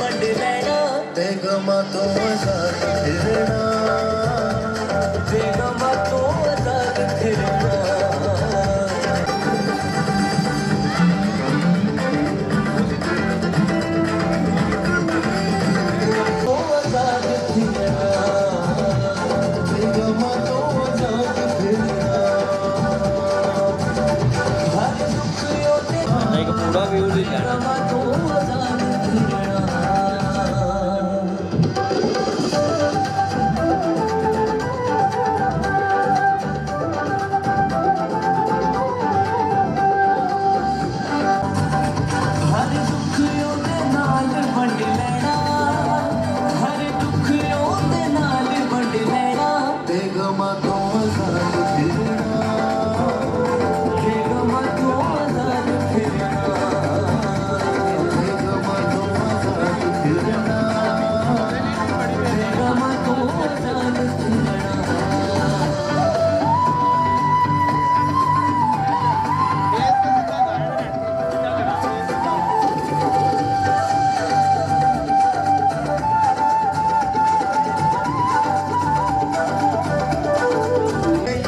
वंड लेना बेगमा तो आजाद फिरना बेगमा तो आजाद फिरना तो आजाद फिरना बेगमा तो आजाद फिरना हर दुख योते एक पूरा व्यू ले जाना बेगमा तो आजाद फिरना हर दुख योते नाल वंड लेना हर दुख योते नाल वंड लेना बेगमा तो आजाद फिरना बेगमा तो आजाद फिरना बेगमा तो आजाद फिरना बेगमा तो आजाद फिरना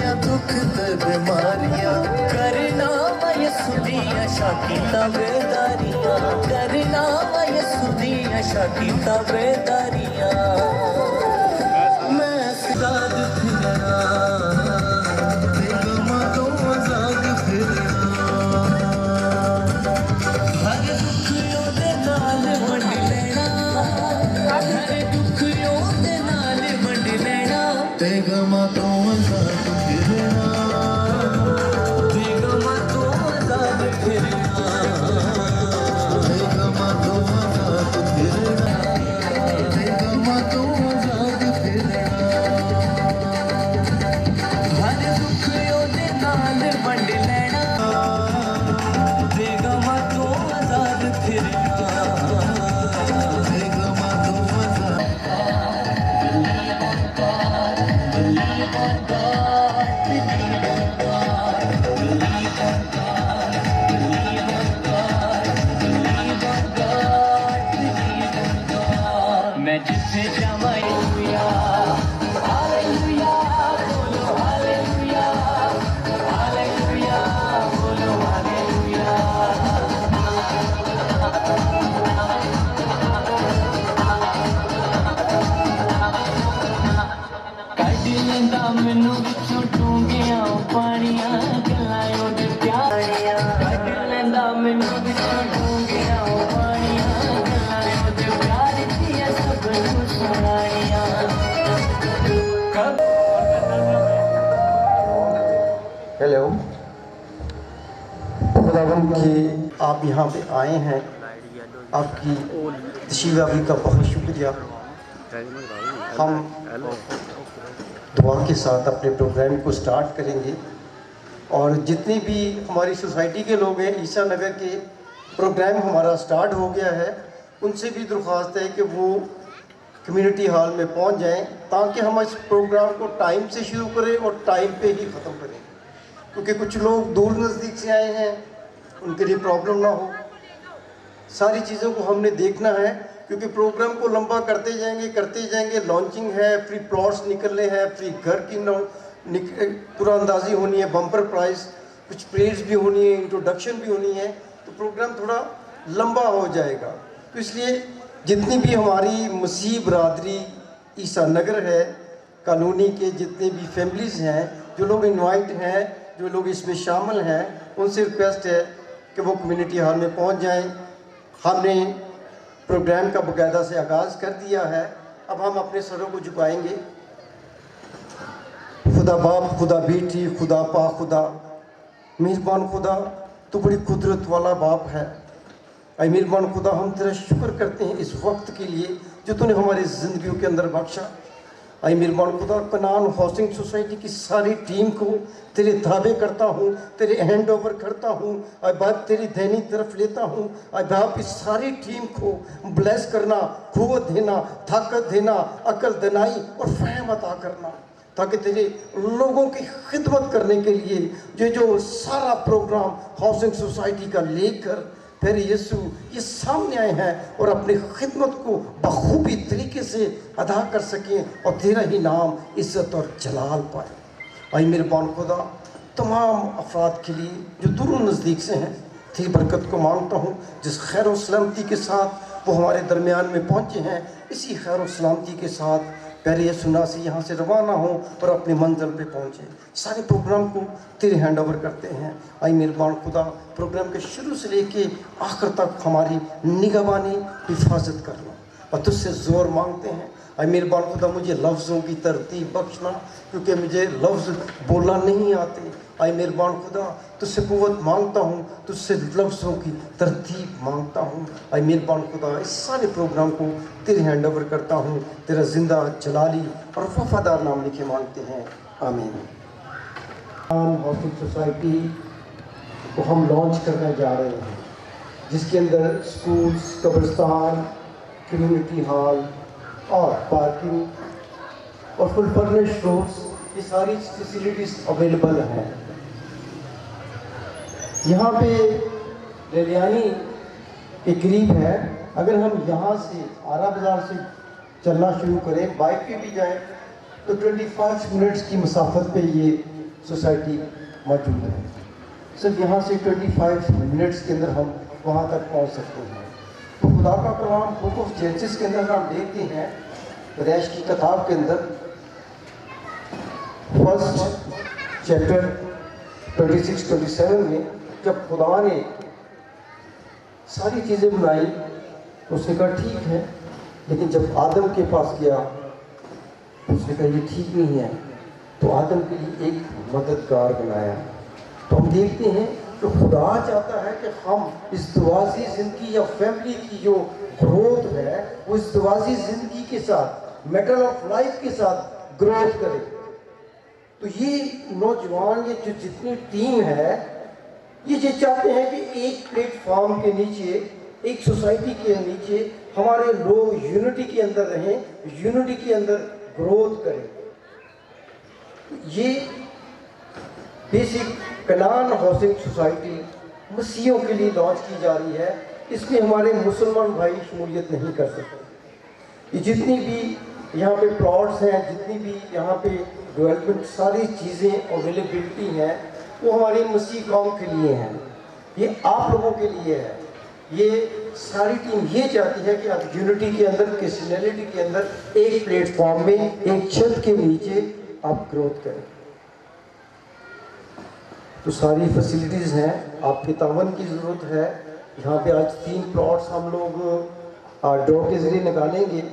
या दुख ते बीमारियां करना वयसुदिया शाकिता बेदारियां करना वयसुदिया शाकिता बेदारियां मैं आजाद फिरना बेगमा तो आजाद फिरना हर दुख योदे नाल वंड लेना हर दुख योदे नाल वंड लेना बेगमा तो आजाद फिरना बेगमा तो आजाद फिरना बेगमा तो आजाद फिरना बेगमा तो आजाद फिरना हर दुख योदे नाल वंड लेना बेगमा तो आजाद फिरना बेगमा तो आजाद मैं जिसे जावा हालेलुया हालेलुया बोलो हालेलुया हालेलुया बोलो हालेलुया ਕੱਢ ਲੈਂਦਾ ਮੈਨੂੰ ਵਿੱਚੋਂ ਡੂੰਘਿਆਂ ਪਾਣੀਆਂ ਗੱਲਾਂ ਉਹਦੇ ਪਿਆਰੀਆਂ ਕੱਢ ਲੈਂਦਾ ਮੈਨੂੰ ਵਿੱਚੋਂ ਡੂੰਘਿਆਂ ਪਾਣੀਆਂ ਗੱਲਾਂ ਉਹਦੇ ਪਿਆਰ ਦੀਆਂ ਸਭ ਨੂੰ ਸੁਣਾਈਆਂ हेलो खुदावंद की आप यहाँ पे आए हैं आपकी तशरीफ़ आवी का बहुत शुक्रिया। हम दुआ के साथ अपने प्रोग्राम को स्टार्ट करेंगे और जितने भी हमारी सोसाइटी के लोग हैं ईसा नगर के प्रोग्राम हमारा स्टार्ट हो गया है उनसे भी दरख्वास्त है कि वो कम्युनिटी हॉल में पहुंच जाएं ताकि हम इस प्रोग्राम को टाइम से शुरू करें और टाइम पे ही ख़त्म करें क्योंकि कुछ लोग दूर नज़दीक से आए हैं उनके लिए प्रॉब्लम ना हो। सारी चीज़ों को हमने देखना है क्योंकि प्रोग्राम को लंबा करते जाएंगे लॉन्चिंग है फ्री प्लॉट्स निकलने हैं फ्री घर की पूरा अंदाजी होनी है बम्पर प्राइस कुछ प्रेयर्स भी होनी है इंट्रोडक्शन भी होनी है तो प्रोग्राम थोड़ा लंबा हो जाएगा। तो इसलिए जितनी भी हमारी मसीह बरादरी ईसा नगर है कॉलोनी के जितने भी फैमिलीज़ हैं जो लोग इनवाइट हैं जो लोग इसमें शामिल हैं उनसे रिक्वेस्ट है कि वो कम्युनिटी हॉल में पहुंच जाएं। हमने प्रोग्राम का बाकायदा से आगाज़ कर दिया है अब हम अपने सरों को झुकाएंगे। खुदा बाप खुदा बेटी खुदा पा खुदा मेहरबान खुदा तो बड़ी कुदरत वाला बाप है। ऐ मेहरबान खुदा हम तेरा शुक्र करते हैं इस वक्त के लिए जो तूने हमारी ज़िंदगियों के अंदर बख्शा। ऐ मेहरबान खुदा कनान हाउसिंग सोसाइटी की सारी टीम को तेरे ताबे करता हूँ तेरे हैंड ओवर करता हूँ। ऐ बाप तेरी दैनी तरफ लेता हूँ। ऐ बाप इस सारी टीम को ब्लेस करना क़ुव्वत देना ताकत देना अकल दनाई और फहम अता करना ताकि तेरे लोगों की खिदमत करने के लिए जो सारा प्रोग्राम हाउसिंग सोसाइटी का लेकर फिर यीशु ये सामने आए हैं और अपनी खिदमत को बखूबी तरीके से अदा कर सकें और तेरा ही नाम इज़्ज़त और जलाल पाए। आई मेहरबान खुदा, तमाम अफराद के लिए जो दूर नज़दीक से हैं तेरी बरकत को मांगता हूँ। जिस खैर और सलामती के साथ वो हमारे दरमियान में पहुँचे हैं, इसी खैर और सलामती के साथ प्यारे यीशु से यहाँ से रवाना हो और अपने मंजिल पे पहुँचे। सारे प्रोग्राम को तेरे हैंड ओवर करते हैं। आई मेहरबान खुदा, प्रोग्राम के शुरू से लेके आखिर तक हमारी निगहबानी हिफाजत करना और तुझसे ज़ोर मांगते हैं। आई मेहरबान खुदा, मुझे लफ्ज़ों की तरतीब बख्शना क्योंकि मुझे लफ्ज़ बोलना नहीं आते। आई मेहरबान खुदा, तुझसे कुव्वत मांगता हूँ, तुझसे लफ्ज़ों की तरतीब मांगता हूँ। आई मेहरबान खुदा, इस सारे प्रोग्राम को तेरे हैंड ओवर करता हूँ। तेरा जिंदा जलाली और वफादार नाम लिखे मांगते हैं, आमीन। हॉस्टल सोसाइटी को हम लॉन्च करने जा रहे हैं, जिसके अंदर स्कूल्स, कब्रिस्तान, कम्युनिटी हॉल और पार्किंग और फुल फर्निश्ड रूम्स, ये सारी फैसिलिटीज़ अवेलेबल हैं। यहाँ पे रेलियानी के करीब है। अगर हम यहाँ से आरा बाज़ार से चलना शुरू करें, बाइक पे भी जाएं, तो 25 मिनट्स की मसाफत पे ये सोसाइटी मौजूद है। सिर्फ यहाँ से 25 मिनट्स के अंदर हम वहाँ तक पहुँच सकते हैं। तो खुदा का कलाम बुक ऑफ जेनेसिस के अंदर हम देखते हैं, पैदाइश की किताब के अंदर 1 चैप्टर 26-27 में जब खुदा ने सारी चीज़ें बनाई तो उसने कहा ठीक है, लेकिन जब आदम के पास गया तो उसने कहा ये ठीक नहीं है, तो आदम के लिए एक मददगार बनाया। तो हम देखते हैं कि खुदा चाहता है कि हम इस दुआसी ज़िंदगी या फैमिली की जो ग्रोथ है वो इस दुआसी ज़िंदगी के साथ, मेटल ऑफ लाइफ के साथ ग्रोथ करे। तो ये नौजवान, ये जो जितनी टीम है, ये चाहते हैं कि एक प्लेटफॉर्म के नीचे, एक सोसाइटी के नीचे हमारे लोग यूनिटी के अंदर रहें, यूनिटी के अंदर ग्रोथ करें। ये बेसिक कनान हाउसिंग सोसाइटी मसीहों के लिए लॉन्च की जा रही है। इसमें हमारे मुसलमान भाई शमूलियत नहीं कर सकते। ये जितनी भी यहाँ पे प्लॉट्स हैं, जितनी भी यहाँ पे डेवलपमेंट, सारी चीज़ें अवेलेबिलिटी हैं, वो हमारी मसीह कौम के लिए हैं, ये आप लोगों के लिए है। ये सारी टीम ये चाहती है कि आप यूनिटी के अंदर, कैशनैलिटी के अंदर, एक प्लेटफॉर्म में, एक छत के नीचे आप ग्रोथ करें। तो सारी फैसिलिटीज़ हैं, आपके तावन की ज़रूरत है। यहाँ पे आज 3 प्लॉट्स हम लोग ड्रॉ के ज़रिए निकालेंगे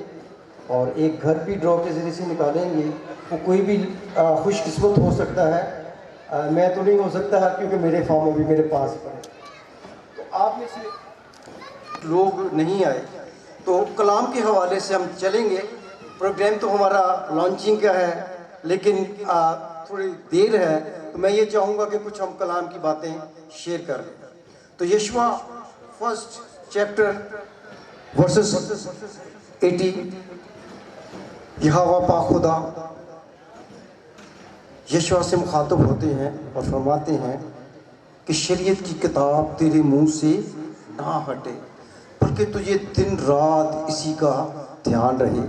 और एक घर भी ड्रॉ के ज़रिए से निकालेंगे। वो कोई भी खुशकिस्मत हो सकता है, मैं तो नहीं हो सकता है क्योंकि मेरे फॉर्म अभी मेरे पास पड़े। तो आप में से लोग नहीं आए तो कलाम के हवाले से हम चलेंगे। प्रोग्राम तो हमारा लॉन्चिंग का है, लेकिन थोड़ी देर है, तो मैं ये चाहूँगा कि कुछ हम कलाम की बातें शेयर कर लें। तो यशवा 1 चैप्टर वर्सेस 80, यहोवा पाक खुदा यशवा से मुखातब होते हैं और फरमाते हैं कि शरीयत की किताब तेरे मुंह से ना हटे, बल्कि तुझे दिन रात इसी का ध्यान रहे।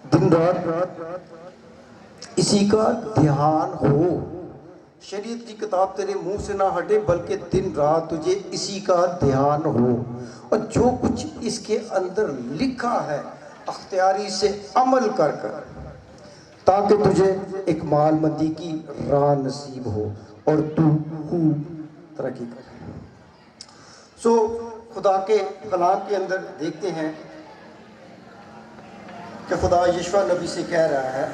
दिन रात इसी का ध्यान हो। शरीयत की किताब तेरे मुंह से ना हटे, बल्कि दिन रात तुझे इसी का ध्यान हो, और जो कुछ इसके अंदर लिखा है अख्तियारी से अमल कर कर, ताकि तुझे एक मालमंदी की राह नसीब हो और तू तरक्की कर। सो खुदा के कलाम के अंदर देखते हैं कि खुदा यशवा नबी से कह रहा है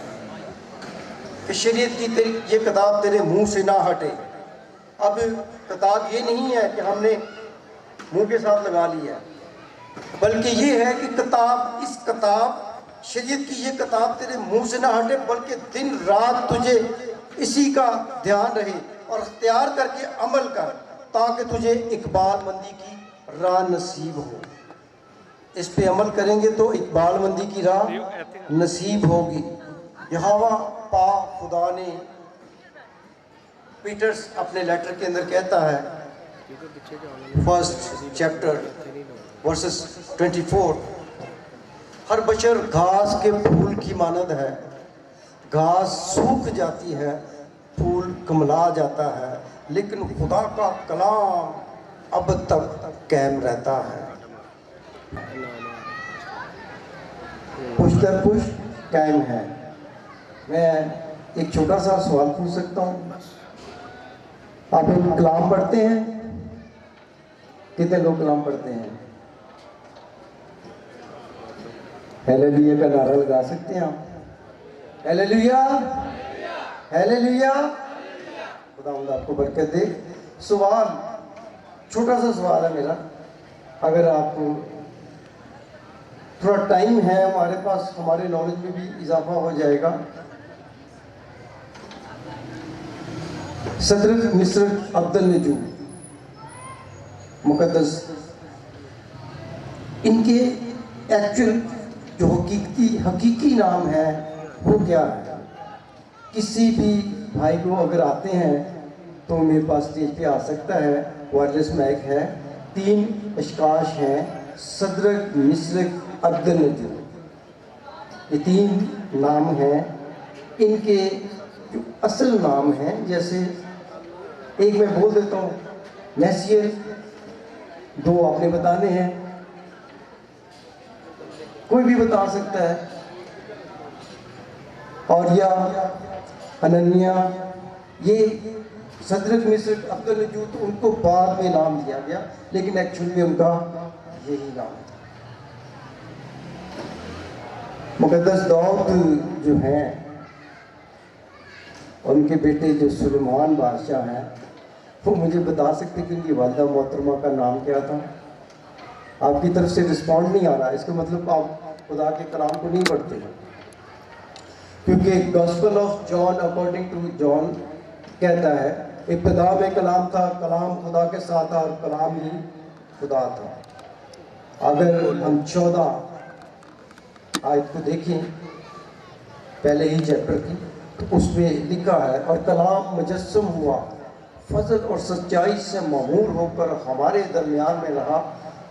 कि शरीयत की ये किताब तेरे मुंह से ना हटे। अब किताब ये नहीं है कि हमने मुंह के साथ लगा लिया, बल्कि ये है कि किताब शरीयत की ये किताब तेरे मुंह से ना हटे, बल्कि दिन रात तुझे इसी का ध्यान रहे और अख्तियार करके अमल कर, ताकि तुझे इकबालमंदी की राह नसीब हो। इस पे अमल करेंगे तो इकबालमंदी की राह नसीब होगी। यहोवा पाक खुदा ने पीटर्स अपने लेटर के अंदर कहता है फर्स्ट चैप्टर वर्सेस 24, हर बशर घास के फूल की मानद है, घास सूख जाती है, फूल कमला जाता है, लेकिन खुदा का कलाम अब तक कायम रहता है। पुश दर पुश कायम है। मैं एक छोटा सा सवाल पूछ सकता हूँ, आप लोग कलाम पढ़ते हैं? कितने लोग कलाम पढ़ते हैं? हालेलुया का नारा लगा सकते हैं आप? Hallelujah, hallelujah. खुदावंद आपको बरकत दे। सवाल, छोटा सा सवाल है मेरा, अगर आपको थोड़ा टाइम है हमारे पास, हमारे नॉलेज में भी इजाफा हो जाएगा। सदरक मिस्र अब्दुल नजूम मुकद्दस, इनके एक्चुअल जो हकीकी नाम है वो क्या है? किसी भी भाई को अगर आते हैं तो मेरे पास स्टेज पे आ सकता है, वायरलेस माइक है, 3 अशकाश हैं, सदरक मिस्र अब्दुल नजूम, ये 3 नाम हैं। इनके जो असल नाम हैं, जैसे एक मैं बोल देता हूँ मैसियर, 2 आपने बताने हैं, कोई भी बता सकता है, और या अनन्या, ये सदरक मिस्र अब्दुल नजूम तो उनको बाद में नाम दिया गया, लेकिन एक्चुअली उनका यही नाम है। मुकद्दस दाऊद जो हैं, उनके बेटे जो सुलेमान बादशाह हैं, वो मुझे बता सकते कि उनकी वालिदा मोहतरमा का नाम क्या था? आपकी तरफ से रिस्पॉन्ड नहीं आ रहा है, इसका मतलब आप खुदा के कलाम को नहीं पढ़ते हैं, क्योंकि gospel of John according to John कहता है इब्तिदा में कलाम था, कलाम खुदा के साथ था और कलाम ही खुदा था। अगर हम 14 आयत को देखें पहले ही चैप्टर की, तो उसमें लिखा है, और कलाम मुजस्सम हुआ, फजल और सच्चाई से ममूर होकर हमारे दरमियान में रहा,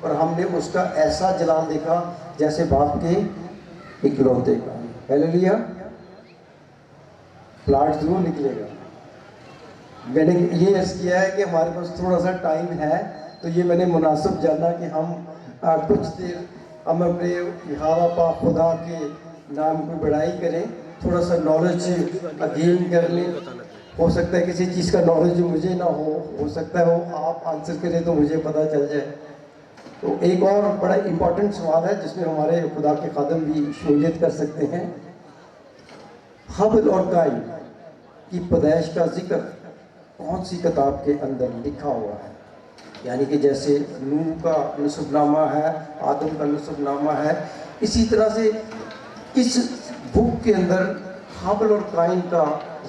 और हमने उसका ऐसा जलाल देखा जैसे बाप के इकलौते का। हालेलुया। प्लाट जरूर निकलेगा। मैंने ये अर्ज किया है कि हमारे पास थोड़ा सा टाइम है, तो ये मैंने मुनासिब जाना कि हम कुछ देर हम अपने यहोवा पाक खुदा के नाम की बड़ाई करें, थोड़ा सा नॉलेज गेन कर लें। हो सकता है किसी चीज़ का नॉलेज मुझे ना हो सकता है वो आप आंसर करें तो मुझे पता चल जाए। तो एक और बड़ा इम्पोर्टेंट सवाल है जिसमें हमारे खुदा के खादम भी शमूलियत कर सकते हैं। हबल और कायम की पैदाइश का जिक्र कौन सी किताब के अंदर लिखा हुआ है? यानी कि जैसे नूह का नसबनामा है, आदम का नसबनामा है, इसी तरह से इस बुक के अंदर हबल और कायम का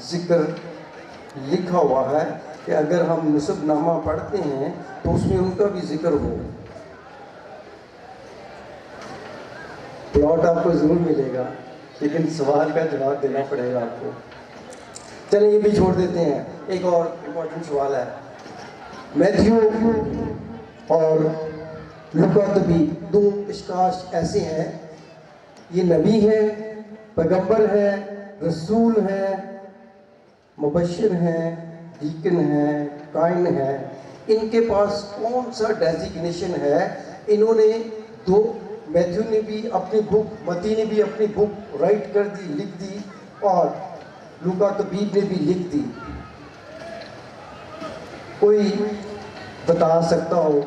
जिक्र लिखा हुआ है कि अगर हम नसबनामा पढ़ते हैं तो उसमें उनका भी जिक्र हो। प्लॉट आपको ज़रूर मिलेगा, लेकिन सवाल का जवाब देना पड़ेगा आपको। चलिए ये भी छोड़ देते हैं। एक और इम्पोर्टेंट सवाल है, मैथ्यू और लूका नबी 2 इश्काश ऐसे हैं, ये नबी हैं, पैगंबर हैं, रसूल हैं, मुबश्शिर हैं, डीकन हैं, काइन हैं, इनके पास कौन सा डेजिग्नेशन है? इन्होंने 2, मैथ्यू ने भी अपनी बुक, मती ने भी अपनी बुक राइट कर दी, लिख दी, और लूका तबीब ने भी लिख दी। कोई बता सकता हो